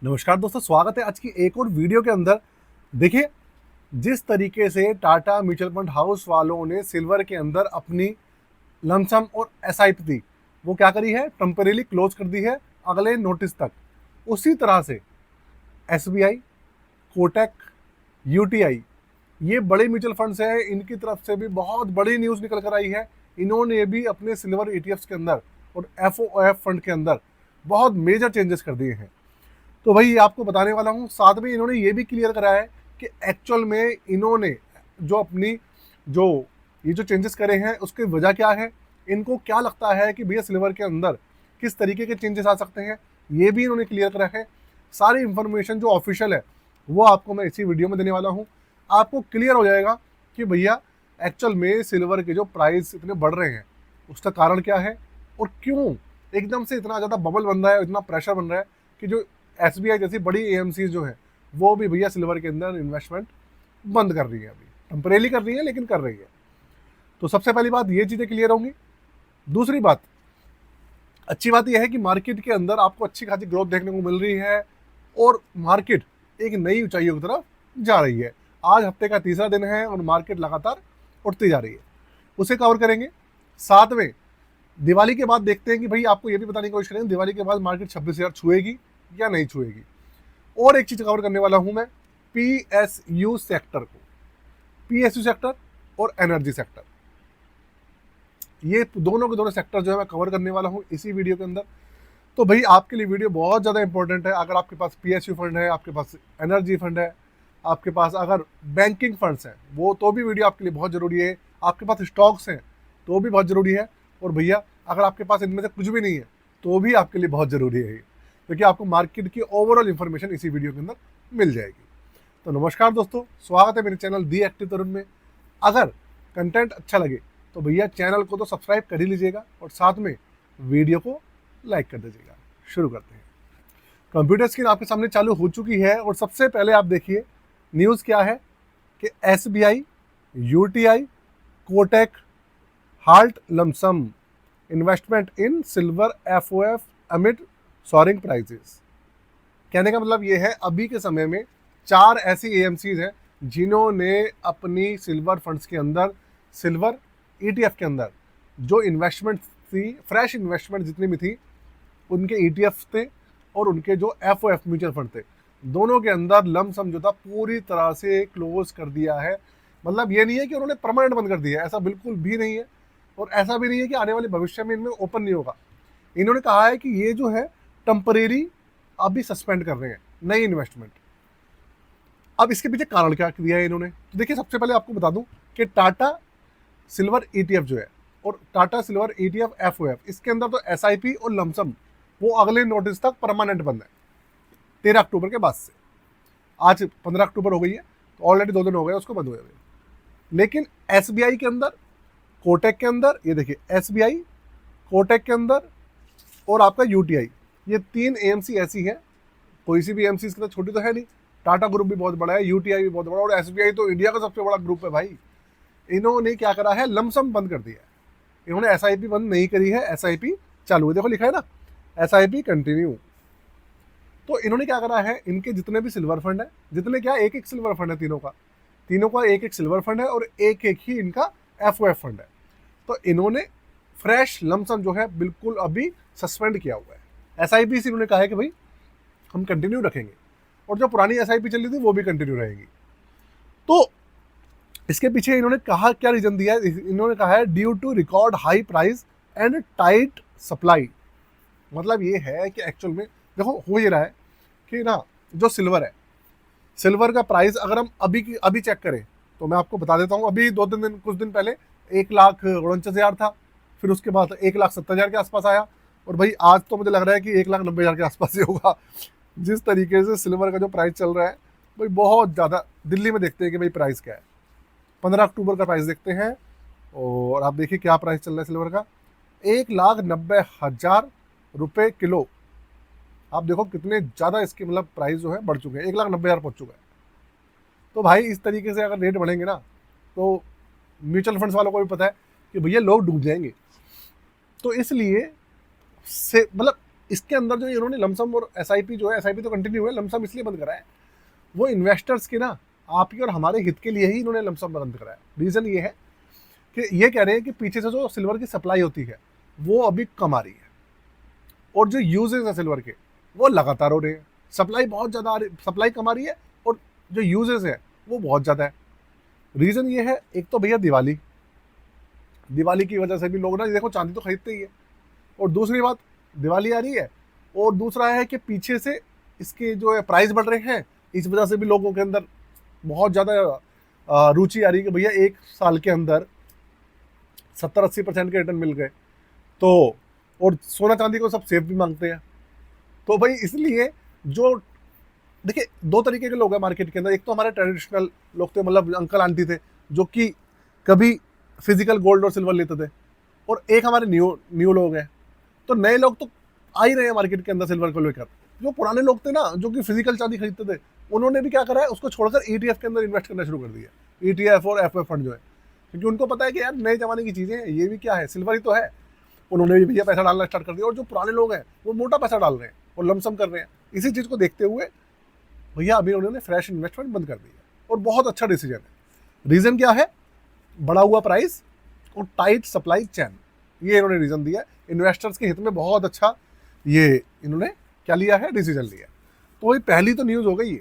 नमस्कार दोस्तों, स्वागत है आज की एक और वीडियो के अंदर। देखिए, जिस तरीके से टाटा म्यूचुअल फंड हाउस वालों ने सिल्वर के अंदर अपनी लमसम और एसआईपी थी, वो क्या करी है, टेम्परेली क्लोज कर दी है अगले नोटिस तक। उसी तरह से एसबीआई, कोटक, यूटीआई, ये बड़े म्यूचुअल फंड्स हैं, इनकी तरफ से भी बहुत बड़ी न्यूज़ निकल कर आई है। इन्होंने भी अपने सिल्वर ईटीएफ्स के अंदर और एफओएफ फंड के अंदर बहुत मेजर चेंजेस कर दिए हैं। तो भाई ये आपको बताने वाला हूँ। साथ में इन्होंने ये भी क्लियर कराया है कि एक्चुअल में इन्होंने जो अपनी जो ये जो चेंजेस करे हैं उसकी वजह क्या है, इनको क्या लगता है कि भैया सिल्वर के अंदर किस तरीके के चेंजेस आ सकते हैं, ये भी इन्होंने क्लियर करा है। सारी इंफॉर्मेशन जो ऑफिशियल है वो आपको मैं इसी वीडियो में देने वाला हूँ। आपको क्लियर हो जाएगा कि भैया एक्चुअल में सिल्वर के जो प्राइस इतने बढ़ रहे हैं उसका कारण क्या है और क्यों एकदम से इतना ज़्यादा बबल बन रहा है, इतना प्रेशर बन रहा है कि जो एसबीआई जैसी बड़ी एएमसी जो है वो भी भैया सिल्वर के अंदर इन्वेस्टमेंट बंद कर रही है। अभी टेम्परेली कर रही है लेकिन कर रही है। तो सबसे पहली बात ये चीज़ें क्लियर होंगी। दूसरी बात, अच्छी बात यह है कि मार्केट के अंदर आपको अच्छी खासी ग्रोथ देखने को मिल रही है और मार्केट एक नई ऊंचाइयों की तरफ जा रही है। आज हफ्ते का तीसरा दिन है और मार्केट लगातार उठती जा रही है, उसे कवर करेंगे। साथ में दिवाली के बाद देखते हैं कि भाई आपको ये भी बताने की कोशिश करेंगे दिवाली के बाद मार्केट 26,000 छुएगी या नहीं छुएगी। और एक चीज कवर करने वाला हूं मैं, पीएसयू सेक्टर को, पीएसयू सेक्टर और एनर्जी सेक्टर, ये दोनों के दोनों सेक्टर जो है मैं कवर करने वाला हूं इसी वीडियो के अंदर। तो भाई आपके लिए वीडियो बहुत ज़्यादा इंपॉर्टेंट है। अगर आपके पास पीएसयू फंड है, आपके पास एनर्जी फंड है, आपके पास अगर बैंकिंग फंड्स हैं वो तो भी वीडियो आपके लिए बहुत ज़रूरी है। आपके पास स्टॉक्स हैं तो भी बहुत ज़रूरी है। और भैया अगर आपके पास इनमें से कुछ भी नहीं है तो भी आपके लिए बहुत ज़रूरी है, क्योंकि आपको मार्केट की ओवरऑल इन्फॉर्मेशन इसी वीडियो के अंदर मिल जाएगी। तो नमस्कार दोस्तों, स्वागत है मेरे चैनल दी एक्टिव तरुण में। अगर कंटेंट अच्छा लगे तो भैया चैनल को तो सब्सक्राइब कर ही लीजिएगा और साथ में वीडियो को लाइक कर दीजिएगा। शुरू करते हैं। कंप्यूटर स्क्रीन आपके सामने चालू हो चुकी है और सबसे पहले आप देखिए न्यूज़ क्या है कि SBI, UTI, Kotak halt lump sum investment इन silver FOF amid soaring prices. कहने का मतलब ये है अभी के समय में 4 ऐसी एएमसीज हैं जिन्होंने अपनी सिल्वर फंड्स के अंदर, सिल्वर ईटीएफ के अंदर जो इन्वेस्टमेंट थी, फ्रेश इन्वेस्टमेंट जितनी भी थी, उनके ईटीएफ थे और उनके जो एफओएफ म्यूचुअल फंड थे, दोनों के अंदर लमसम जो था पूरी तरह से क्लोज कर दिया है। मतलब ये नहीं है कि उन्होंने परमानेंट बंद कर दिया है, ऐसा बिल्कुल भी नहीं है। और ऐसा भी नहीं है कि आने वाले भविष्य में इनमें ओपन नहीं होगा। इन्होंने कहा है कि ये जो है टेम्परेरी अभी सस्पेंड कर रहे हैं नई इन्वेस्टमेंट। अब इसके पीछे कारण क्या दिया है इन्होंने, तो देखिए सबसे पहले आपको बता दूं कि टाटा सिल्वर ईटीएफ जो है और टाटा सिल्वर ईटीएफ एफओएफ, इसके अंदर तो एसआईपी और लमसम वो अगले नोटिस तक परमानेंट बंद है 13 अक्टूबर के बाद से। आज 15 अक्टूबर हो गई है तो ऑलरेडी 2 दिन हो गए उसको बंद हुए हुए। लेकिन एसबीआई के अंदर, कोटक के अंदर, ये देखिए एसबीआई, कोटक के अंदर और आपका यूटीआई, ये 3 एएमसी ऐसी है। कोई सी भी एएमसी इसके अंदर छोटी तो है नहीं। टाटा ग्रुप भी बहुत बड़ा है, यूटीआई भी बहुत बड़ा और एसबीआई तो इंडिया का सबसे बड़ा ग्रुप है भाई। इन्होंने क्या करा है, लमसम बंद कर दिया है। इन्होंने एसआईपी बंद नहीं करी है, एसआईपी चालू है। देखो लिखा है ना, एसआईपी कंटिन्यू। तो इन्होंने क्या करा है, इनके जितने भी सिल्वर फंड है, जितने क्या एक एक सिल्वर फंड है, तीनों का एक एक सिल्वर फंड है और एक एक ही इनका एफओएफ फंड है। तो इन्होंने फ्रेश लमसम जो है बिल्कुल अभी सस्पेंड किया हुआ है। एसआईपी से इन्होंने कहा है कि भाई हम कंटिन्यू रखेंगे और जो पुरानी एसआईपी चल रही थी वो भी कंटिन्यू रहेगी। तो इसके पीछे इन्होंने कहा, क्या रीजन दिया है, इन्होंने कहा है due to record high price and tight supply. मतलब ये है कि एक्चुअल में देखो हो ये रहा है कि ना, जो सिल्वर है, सिल्वर का प्राइस अगर हम अभी चेक करें तो मैं आपको बता देता हूँ। अभी कुछ दिन पहले 1,49,000 था, फिर उसके बाद 1,70,000 के आसपास आया और भाई आज तो मुझे लग रहा है कि 1,90,000 के आसपास ही होगा। जिस तरीके से सिल्वर का जो प्राइस चल रहा है भाई बहुत ज़्यादा। दिल्ली में देखते हैं कि भाई प्राइस क्या है, 15 अक्टूबर का प्राइस देखते हैं और आप देखिए क्या प्राइस चल रहा है सिल्वर का, 1,90,000 रुपये किलो। आप देखो कितने ज़्यादा इसके मतलब प्राइस जो है बढ़ चुके हैं, 1,90,000 पहुँच चुका है। तो भाई इस तरीके से अगर रेट बढ़ेंगे ना तो म्यूचुअल फंड्स वालों को भी पता है कि भैया लोग डूब जाएंगे। तो इसलिए से मतलब इसके अंदर जो इन्होंने लमसम और एसआईपी जो है, एसआईपी तो कंटिन्यू है, लमसम इसलिए बंद करा है, वो इन्वेस्टर्स के ना आपके और हमारे हित के लिए ही इन्होंने लमसम बंद करा है। रीज़न ये है कि ये कह रहे हैं कि पीछे से जो सिल्वर की सप्लाई होती है वो अभी कम आ रही है, और जो यूजेज है सिल्वर के वो लगातार हो रहे हैं। सप्लाई बहुत ज़्यादा आ रही, सप्लाई कम आ रही है, और जो यूजेज है वो बहुत ज़्यादा है। रीज़न ये है, एक तो भैया दिवाली की वजह से भी लोग ना देखो चांदी तो खरीदते ही है, और दूसरी बात दिवाली आ रही है, और दूसरा है कि पीछे से इसके जो है प्राइस बढ़ रहे हैं, इस वजह से भी लोगों के अंदर बहुत ज़्यादा रुचि आ रही है कि भैया एक साल के अंदर 70-80% के रिटर्न मिल गए। तो और सोना चांदी को सब सेफ भी मांगते हैं। तो भाई इसलिए जो देखिए दो तरीके के लोग हैं मार्केट के अंदर। एक तो हमारे ट्रेडिशनल लोग थे, मतलब अंकल आंटी थे जो कि कभी फिजिकल गोल्ड और सिल्वर लेते थे, और एक हमारे न्यू लोग हैं। तो नए लोग तो आ ही रहे हैं मार्केट के अंदर सिल्वर को लेकर। जो पुराने लोग थे ना, जो कि फिजिकल चांदी खरीदते थे, उन्होंने भी क्या करा है, उसको छोड़कर ईटीएफ के अंदर इन्वेस्ट करना शुरू कर दिया। ईटीएफ और एफएफ फंड जो है, क्योंकि उनको पता है कि यार नए जमाने की चीज़ें हैं, ये भी क्या है, सिल्वर ही तो है। उन्होंने भी भैया पैसा डालना स्टार्ट कर दिया, और जो पुराने लोग हैं वो मोटा पैसा डाल रहे हैं और लमसम कर रहे हैं। इसी चीज़ को देखते हुए भैया अभी उन्होंने फ्रेश इन्वेस्टमेंट बंद कर दिया, और बहुत अच्छा डिसीजन है। रीज़न क्या है, बढ़ा हुआ प्राइस और टाइट सप्लाई चैन, ये इन्होंने रीज़न दिया है। इन्वेस्टर्स के हित में बहुत अच्छा ये इन्होंने क्या लिया है, डिसीजन लिया। तो वही पहली तो न्यूज़ हो गई है।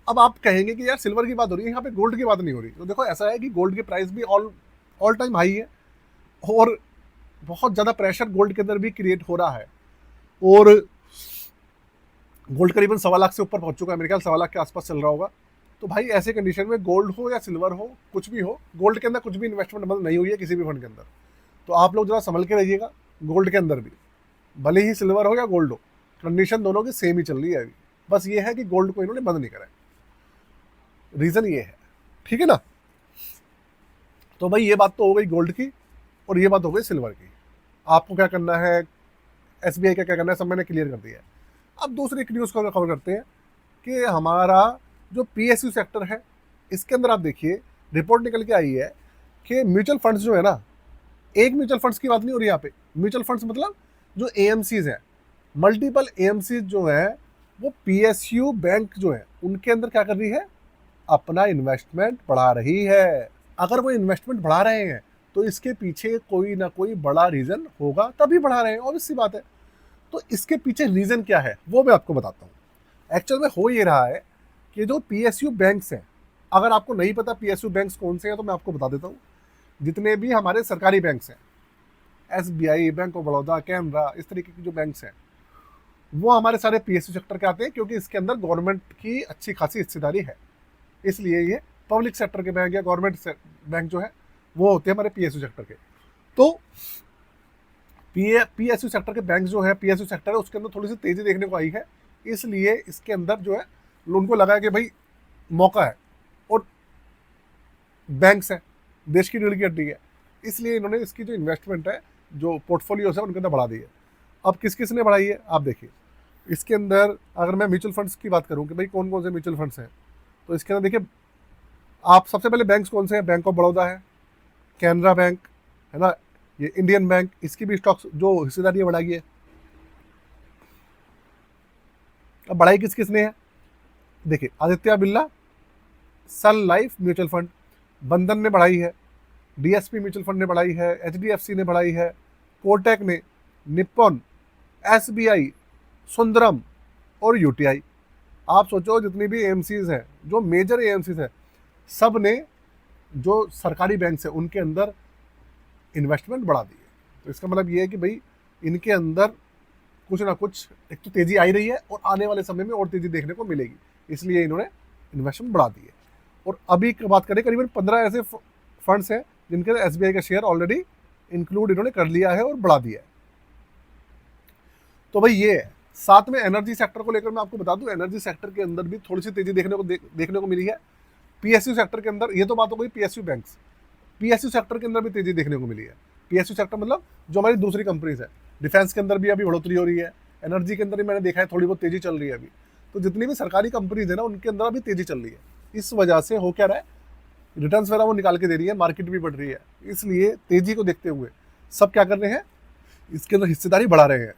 अब आप कहेंगे कि यार सिल्वर की बात हो रही है, यहाँ पे गोल्ड की बात नहीं हो रही। तो देखो ऐसा है कि गोल्ड की प्राइस भी ऑल टाइम हाई है, और बहुत ज़्यादा प्रेशर गोल्ड के अंदर भी क्रिएट हो रहा है, और गोल्ड करीबन 1.25 लाख से ऊपर पहुंच चुका है, मेरे ख्याल 1.25 लाख के आसपास चल रहा होगा। तो भाई ऐसे कंडीशन में गोल्ड हो या सिल्वर हो, कुछ भी हो, गोल्ड के अंदर कुछ भी इन्वेस्टमेंट बंद नहीं हुई है किसी भी फंड के अंदर। तो आप लोग जरा संभल के रहिएगा। गोल्ड के अंदर भी भले ही सिल्वर हो या गोल्ड हो, कंडीशन दोनों की सेम ही चल रही है अभी। बस ये है कि गोल्ड को इन्होंने बंद नहीं करा है, रीज़न ये है, ठीक है ना। तो भाई ये बात तो हो गई गोल्ड की, और ये बात हो गई सिल्वर की। आपको क्या करना है, एसबीआई का क्या करना है, सब मैंने क्लियर कर दिया है। अब दूसरी एक न्यूज़ को कवर करते हैं कि हमारा जो पीएसयू सेक्टर है, इसके अंदर आप देखिए रिपोर्ट निकल के आई है कि म्यूचुअल फंड्स जो है ना, एक म्यूचुअल फंड्स की बात नहीं हो रही यहाँ पे। म्यूचुअल फंड्स मतलब जो एएमसीज हैं, मल्टीपल एएमसीज जो है, वो पीएसयू बैंक जो है उनके अंदर क्या कर रही है, अपना इन्वेस्टमेंट बढ़ा रही है। अगर वो इन्वेस्टमेंट बढ़ा रहे हैं तो इसके पीछे कोई ना कोई बड़ा रीज़न होगा, तभी बढ़ा रहे हैं, ऑब्वियस सी बात है। तो इसके पीछे रीज़न क्या है वो मैं आपको बताता हूँ। एक्चुअल में हो ये रहा है कि जो पीएसयू बैंक्स हैं, अगर आपको नहीं पता पीएसयू बैंक्स कौन से हैं तो मैं आपको बता देता हूँ। जितने भी हमारे सरकारी बैंक्स हैं, SBI, bank of Baroda, Canara, इस तरीके के जो बैंक्स हैं, वो हमारे सारे पीएसयू सेक्टर के आते हैं, क्योंकि इसके अंदर गवर्नमेंट की अच्छी खासी हिस्सेदारी है। इसलिए ये पब्लिक सेक्टर के बैंक या गवर्नमेंट बैंक जो है वो होते हैं हमारे पीएसयू सेक्टर के। तो पीएसयू सेक्टर के बैंक जो है, पीएसयू सेक्टर है, उसके अंदर थोड़ी सी तेज़ी देखने को आई है। इसलिए इसके अंदर जो है उनको लगा कि भाई मौका है, और बैंक्स हैं, देश की रीढ़ की हड्डी है, इसलिए इन्होंने इसकी जो इन्वेस्टमेंट है, जो पोर्टफोलियोज है, उनके अंदर बढ़ा दी है। अब किस किस ने बढ़ाई है आप देखिए। इसके अंदर अगर मैं म्यूचुअल फंड्स की बात करूँ कि भाई कौन कौन से म्यूचुअल फंड्स हैं, तो इसके अंदर देखिए आप सबसे पहले बैंक्स कौन से हैं, बैंक ऑफ बड़ौदा है, कैनरा बैंक है ना, ये इंडियन बैंक, इसकी भी स्टॉक्स जो हिस्सेदारी है बढ़ाई है। अब बढ़ाई किस किस ने है, देखिए आदित्य बिरला, सन लाइफ म्यूचुअल फंड, बंधन ने बढ़ाई है, डीएसपी म्यूचुअल फंड ने बढ़ाई है, एचडीएफसी ने बढ़ाई है, कोटक ने, निप्पॉन, एसबीआई, सुंदरम और यूटीआई। आप सोचो जितनी भी एएमसीज हैं, जो मेजर एएमसीज हैं, सब ने जो सरकारी बैंक है उनके अंदर इन्वेस्टमेंट बढ़ा दी है। तो इसका मतलब ये है कि भाई इनके अंदर कुछ ना कुछ एक तो तेज़ी आई रही है, और आने वाले समय में और तेज़ी देखने को मिलेगी, इसलिए इन्होंने इन्वेस्टमेंट बढ़ा दी है। और अभी की बात करें, करीबन 15 ऐसे फंड्स हैं जिनके एसबीआई का शेयर ऑलरेडी इंक्लूड इन्होंने कर लिया है और बढ़ा दिया है। तो भाई ये है। साथ में एनर्जी सेक्टर को लेकर मैं आपको बता दूं, एनर्जी सेक्टर के अंदर भी थोड़ी सी तेज़ी देखने को मिली है। पीएसयू सेक्टर के अंदर, ये तो बात हो गई पीएसयू बैंक्स, पीएसयू सेक्टर के अंदर भी तेज़ी देखने को मिली है। पीएसयू सेक्टर मतलब जो हमारी दूसरी कंपनीज है, डिफेंस के अंदर भी अभी बढ़ोतरी हो रही है, एनर्जी के अंदर भी मैंने देखा है थोड़ी बहुत तेज़ी चल रही है अभी। तो जितनी भी सरकारी कंपनीज है ना, उनके अंदर अभी तेज़ी चल रही है। इस वजह से हो क्या रहा है, रिटर्न्स वगैरह वो निकाल के दे रही है, मार्केट भी बढ़ रही है, इसलिए तेज़ी को देखते हुए सब क्या कर रहे हैं, इसके अंदर हिस्सेदारी बढ़ा रहे हैं।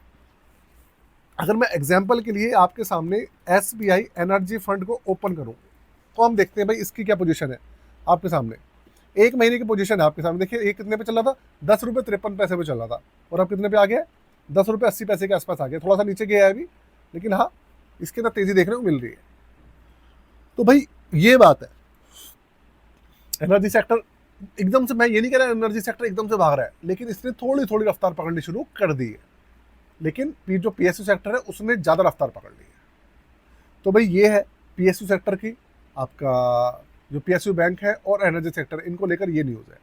अगर मैं एग्जाम्पल के लिए आपके सामने SBI एनर्जी फंड को ओपन करूँ तो हम देखते हैं भाई इसकी क्या पोजीशन है आपके सामने। 1 महीने की पोजीशन है आपके सामने, देखिए ये कितने पे चल रहा था, 10 रुपये 53 पैसे पे चल रहा था, और अब कितने पे आ गया, 10 रुपये 80 पैसे के आसपास आ गया, थोड़ा सा नीचे गया है अभी, लेकिन हाँ इसके अंदर तेजी देखने को मिल रही है। तो भाई ये बात है, एनर्जी सेक्टर एकदम से, मैं ये नहीं कह रहा एनर्जी सेक्टर एकदम से भाग रहा है, लेकिन इसने थोड़ी थोड़ी रफ्तार पकड़नी शुरू कर दी है, लेकिन जो PSU सेक्टर है उसने ज़्यादा रफ्तार पकड़ ली है। तो भाई ये है PSU सेक्टर की, आपका जो PSU बैंक है और एनर्जी सेक्टर, इनको लेकर ये न्यूज़ है।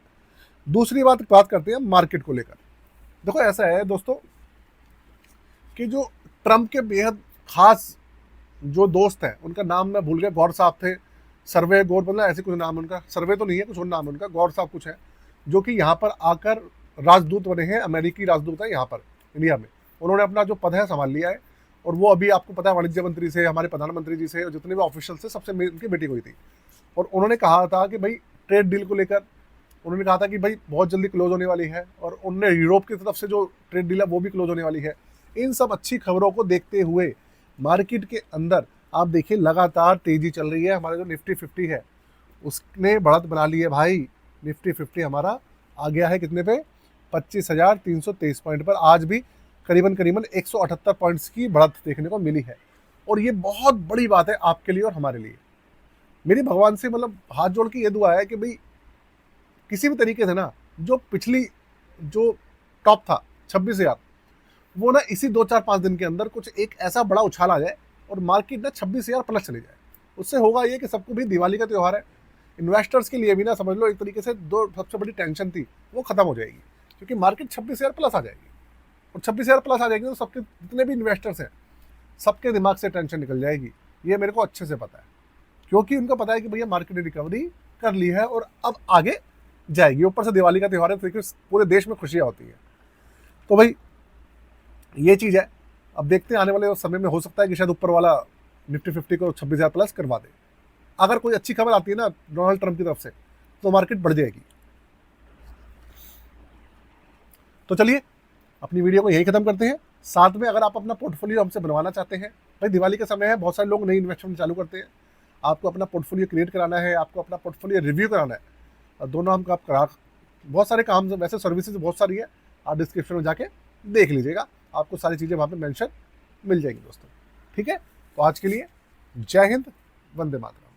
दूसरी बात करते हैं मार्केट को लेकर। देखो ऐसा है दोस्तों कि जो ट्रंप के बेहद खास जो दोस्त हैं, उनका नाम मैं भूल गया, गौर साहब थे, सर्वे गौर, मतलब ऐसे कुछ नाम उनका, सर्वे तो नहीं है, कुछ और नाम है उनका, गौर साहब कुछ है, जो कि यहाँ पर आकर राजदूत बने हैं, अमेरिकी राजदूत है यहाँ पर इंडिया में। उन्होंने अपना जो पद है संभाल लिया है, और वो अभी आपको पता है वाणिज्य मंत्री से, हमारे प्रधानमंत्री जी से, और जितने भी ऑफिशियल से सबसे उनकी मीटिंग हुई थी, और उन्होंने कहा था कि भाई ट्रेड डील को लेकर, उन्होंने कहा था कि भाई बहुत जल्दी क्लोज होने वाली है, और उन्होंने यूरोप की तरफ से जो ट्रेड डील है वो भी क्लोज होने वाली है। इन सब अच्छी खबरों को देखते हुए मार्केट के अंदर आप देखिए लगातार तेजी चल रही है। हमारा जो निफ्टी 50 है उसने बढ़त बना ली है भाई, निफ्टी 50 हमारा आ गया है कितने पे, 25,323 पॉइंट पर। आज भी करीबन 178 पॉइंट्स की बढ़त देखने को मिली है, और ये बहुत बड़ी बात है आपके लिए और हमारे लिए। मेरी भगवान से मतलब हाथ जोड़ के ये दुआ है कि भाई किसी भी तरीके से ना, जो पिछली जो टॉप था 26,000, वो ना इसी 2-4-5 दिन के अंदर कुछ एक ऐसा बड़ा उछाल आ जाए और मार्केट ना 26,000 प्लस चली जाए। उससे होगा ये कि सबको भी दिवाली का त्यौहार है, इन्वेस्टर्स के लिए भी ना समझ लो एक तरीके से दो सबसे बड़ी टेंशन थी वो खत्म हो जाएगी, क्योंकि मार्केट 26,000 प्लस आ जाएगी, और 26,000 प्लस आ जाएगी तो सबके जितने भी इन्वेस्टर्स हैं सबके दिमाग से टेंशन निकल जाएगी। ये मेरे को अच्छे से पता है, क्योंकि उनको पता है कि भैया मार्केट ने रिकवरी कर ली है और अब आगे जाएगी। ऊपर से दिवाली का त्यौहार है, तो पूरे देश में खुशियाँ होती हैं। तो भाई ये चीज़ है, अब देखते हैं आने वाले समय में, हो सकता है कि शायद ऊपर वाला निफ्टी 50 को 26,000 प्लस करवा दे। अगर कोई अच्छी खबर आती है ना डोनाल्ड ट्रंप की तरफ से, तो मार्केट बढ़ जाएगी। तो चलिए अपनी वीडियो को यही खत्म करते हैं। साथ में अगर आप अपना पोर्टफोलियो हमसे बनवाना चाहते हैं, भाई दिवाली का समय है, बहुत सारे लोग नई इन्वेस्टमेंट चालू करते हैं, आपको अपना पोर्टफोलियो क्रिएट कराना है, आपको अपना पोर्टफोलियो रिव्यू कराना है, और दोनों हम आप करा, बहुत सारे काम, वैसे सर्विसेज बहुत सारी है, आप डिस्क्रिप्शन में जाके देख लीजिएगा, आपको सारी चीज़ें वहाँ पे मेंशन मिल जाएंगी दोस्तों। ठीक है, तो आज के लिए जय हिंद, वंदे मातरम।